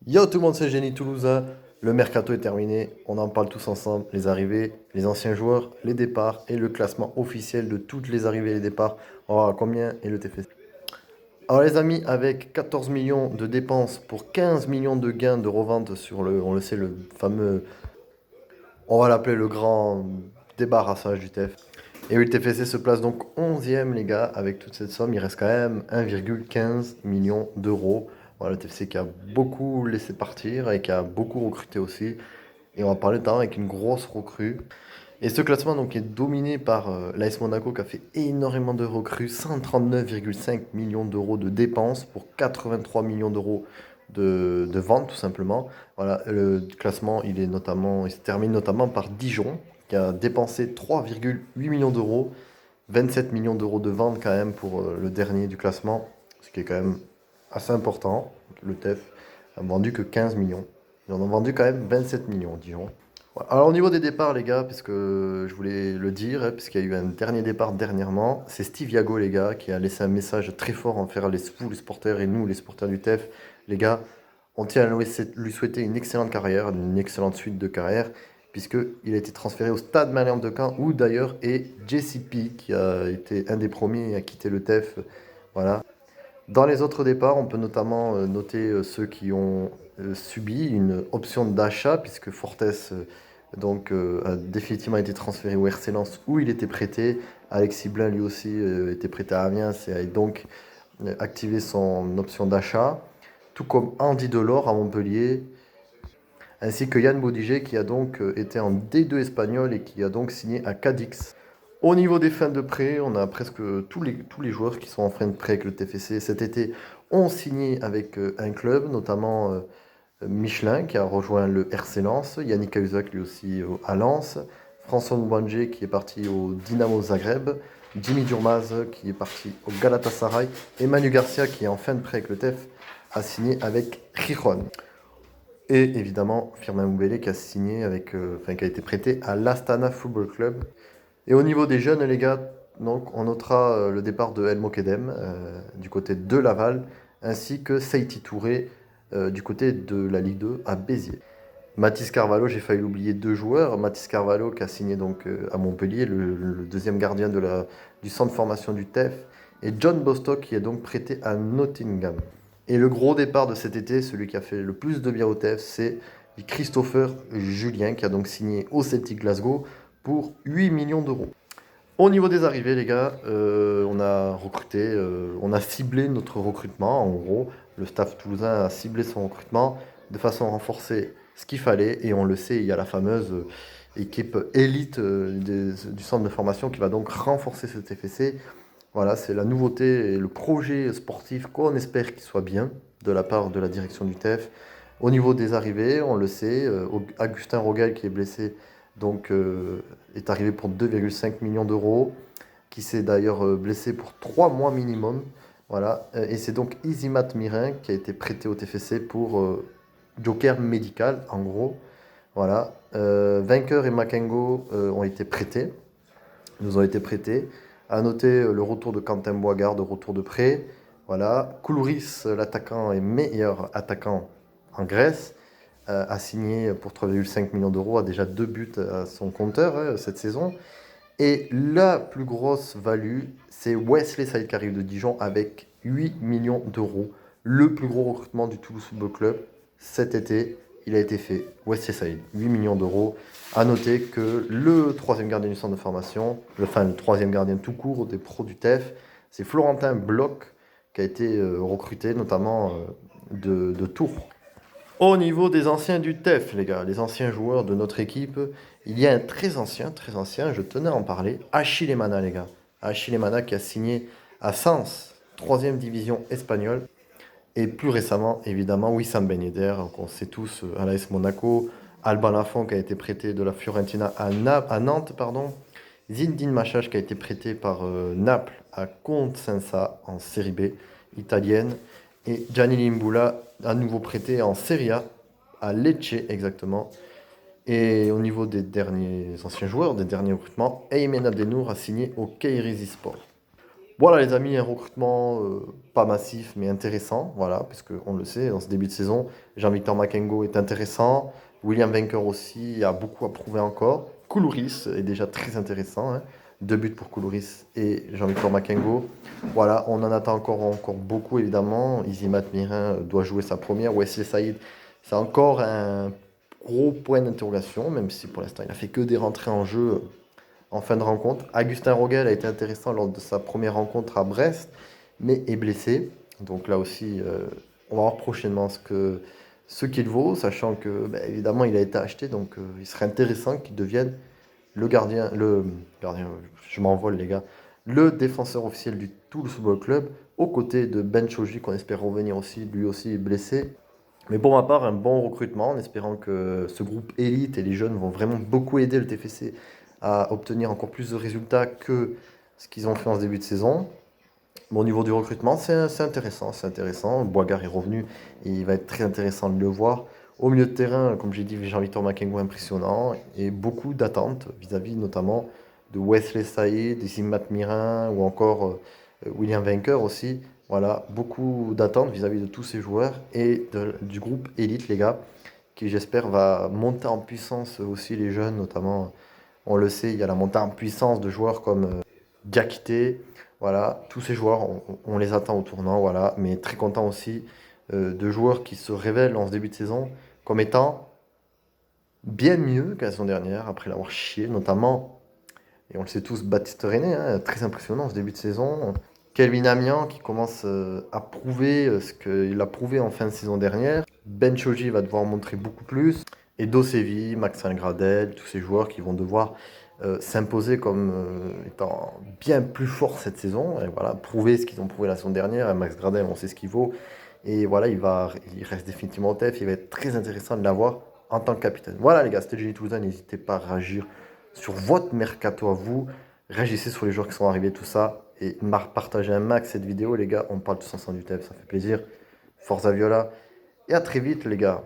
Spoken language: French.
Yo tout le monde, c'est Génie Toulousain. Le mercato est terminé. On en parle tous ensemble. Les arrivées, les anciens joueurs, les départs et le classement officiel de toutes les arrivées et les départs. On va voir combien est le TFC. Alors les amis, avec 14 millions de dépenses pour 15 millions de gains de revente sur on le sait, le fameux, on va l'appeler le grand débarrassage du TF. Et oui, le TFC se place donc 11e les gars, avec toute cette somme, il reste quand même 1,15 million d'euros. Voilà, le TFC qui a beaucoup laissé partir et qui a beaucoup recruté aussi. Et on va parler notamment avec une grosse recrue. Et ce classement donc est dominé par l'AS Monaco qui a fait énormément de recrues, 139,5 millions d'euros de dépenses pour 83 millions d'euros de ventes tout simplement. Voilà, le classement il se termine notamment par Dijon qui a dépensé 3,8 millions d'euros, 27 millions d'euros de ventes quand même pour le dernier du classement, ce qui est quand même assez important. Le TEF a vendu que 15 millions. Ils en ont vendu quand même 27 millions, Dijon. Voilà. Alors au niveau des départs les gars, puisque je voulais le dire, hein, puisqu'il y a eu un dernier départ dernièrement, c'est Steve Yago les gars qui a laissé un message très fort envers vous les supporters et nous les supporters du TEF. Les gars, on tient à lui souhaiter une excellente carrière, une excellente suite de carrière, puisqu'il a été transféré au Stade Malherbe de Caen, où d'ailleurs est JCP, qui a été un des premiers à quitter le TEF. Voilà. Dans les autres départs, on peut notamment noter ceux qui ont subi une option d'achat, puisque Fortes a définitivement été transféré au RC Lens où il était prêté. Alexis Blin lui aussi était prêté à Amiens et a donc activé son option d'achat. Tout comme Andy Delors à Montpellier, ainsi que Yann Bodiger qui a donc été en D2 espagnol et qui a donc signé à Cadix. Au niveau des fins de prêt, on a presque tous les joueurs qui sont en fin de prêt avec le TFC cet été ont signé avec un club, notamment Michelin qui a rejoint le RC Lens, Yannick Cahuzac lui aussi à Lens, François Mbanje qui est parti au Dynamo Zagreb, Jimmy Durmaz qui est parti au Galatasaray et Manu Garcia qui est en fin de prêt avec le TEF a signé avec Gijón. Et évidemment Firmin Moumbélé qui a signé qui a été prêté à l'Astana Football Club. Et au niveau des jeunes, les gars, donc, on notera le départ de El Mokedem du côté de Laval, ainsi que Seyti Touré du côté de la Ligue 2 à Béziers. Mathis Carvalho, j'ai failli l'oublier, deux joueurs. Mathis Carvalho qui a signé donc à Montpellier, le deuxième gardien du centre de formation du TEF, et John Bostock qui est donc prêté à Nottingham. Et le gros départ de cet été, celui qui a fait le plus de bien au TEF, c'est Christopher Julien qui a donc signé au Celtic Glasgow pour 8 millions d'euros. Au niveau des arrivées, les gars, on a recruté, on a ciblé notre recrutement. En gros, le staff toulousain a ciblé son recrutement de façon à renforcer ce qu'il fallait. Et on le sait, il y a la fameuse équipe élite du centre de formation qui va donc renforcer cet FSC. Voilà, c'est la nouveauté et le projet sportif qu'on espère qu'il soit bien de la part de la direction du TEF. Au niveau des arrivées, on le sait, Augustin Rogel qui est blessé donc est arrivé pour 2,5 millions d'euros, qui s'est d'ailleurs blessé pour 3 mois minimum. Voilà. Et c'est donc Isimat Mirin qui a été prêté au TFC pour Joker médical, en gros. Voilà. Vainqueur et Makengo nous ont été prêtés. À noter le retour de Quentin Boigard, de retour de prêt. Voilà. Koulouris, l'attaquant, est meilleur attaquant en Grèce, a signé pour 3,5 millions d'euros, a déjà 2 buts à son compteur cette saison. Et la plus grosse value, c'est Wesley Saïd qui arrive de Dijon avec 8 millions d'euros. Le plus gros recrutement du Toulouse Football Club cet été, il a été fait. Wesley Saïd, 8 millions d'euros. À noter que le troisième gardien du centre de formation, le troisième gardien tout court des pros du TEF, c'est Florentin Bloch qui a été recruté notamment de Tours. Au niveau des anciens du TEF, les gars, les anciens joueurs de notre équipe, il y a un très ancien, je tenais à en parler, Achille Emana, les gars. Achille Emana qui a signé à Sens, troisième division espagnole. Et plus récemment, évidemment, Wissam Ben Yedder, qu'on sait tous à l'AS Monaco. Alban Lafont qui a été prêté de la Fiorentina à Nantes, pardon. Zinedine Machache qui a été prêté par Naples à Cosenza en Série B italienne. Et Gianni Limbula, à nouveau prêté en Serie A, à Lecce exactement. Et au niveau des derniers anciens joueurs, des derniers recrutements, Aymen Abdenour a signé au Kairizi Sport. Voilà les amis, un recrutement pas massif mais intéressant, voilà, parce qu'on le sait, dans ce début de saison, Jean-Victor Makengo est intéressant, William Venker aussi a beaucoup à prouver encore, Koulouris est déjà très intéressant, hein. 2 buts pour Koulouris et Jean-Victor Makengo. Voilà, on en attend encore beaucoup évidemment, Izimat Mirin doit jouer sa première, Wesley Saïd, c'est encore un gros point d'interrogation, même si pour l'instant il a fait que des rentrées en jeu en fin de rencontre. Augustin Rogel a été intéressant lors de sa première rencontre à Brest, mais est blessé. Donc là aussi, on va voir prochainement ce qu'il vaut, sachant que bah, évidemment il a été acheté, donc il serait intéressant qu'il devienne le gardien, je m'envole les gars, le défenseur officiel du Toulouse Football Club, aux côtés de Ben Choji qu'on espère revenir aussi, lui aussi est blessé. Mais pour ma part, un bon recrutement, en espérant que ce groupe élite et les jeunes vont vraiment beaucoup aider le TFC à obtenir encore plus de résultats que ce qu'ils ont fait en ce début de saison. Bon, au niveau du recrutement, c'est intéressant, c'est intéressant. Boigard est revenu et il va être très intéressant de le voir. Au milieu de terrain, comme j'ai dit, Jean-Victor Makengo impressionnant et beaucoup d'attentes vis-à-vis notamment de Wesley Saïd, Zimat Mirin ou encore William Venker aussi. Voilà, beaucoup d'attentes vis-à-vis de tous ces joueurs et du groupe élite, les gars, qui j'espère va monter en puissance aussi les jeunes, notamment, on le sait, il y a la montée en puissance de joueurs comme Diakité, voilà, tous ces joueurs, on les attend au tournant, voilà, mais très content aussi de joueurs qui se révèlent en ce début de saison comme étant bien mieux que la saison dernière, après l'avoir chié, notamment, et on le sait tous, Baptiste René, hein, très impressionnant en ce début de saison. Kelvin Amian qui commence à prouver ce qu'il a prouvé en fin de saison dernière. Ben Choji va devoir en montrer beaucoup plus. Et Dosevi, Maxime Gradel, tous ces joueurs qui vont devoir s'imposer comme étant bien plus forts cette saison. Et voilà, prouver ce qu'ils ont prouvé la saison dernière. Et Max Gradel, on sait ce qu'il vaut. Et voilà, il reste définitivement au TEF. Il va être très intéressant de l'avoir en tant que capitaine. Voilà les gars, c'était Jenny Toulousain. N'hésitez pas à réagir sur votre mercato à vous. Réagissez sur les joueurs qui sont arrivés, tout ça. Et partagez un max cette vidéo, les gars. On parle tous ensemble du TEF, ça fait plaisir. Forza Viola. Et à très vite, les gars.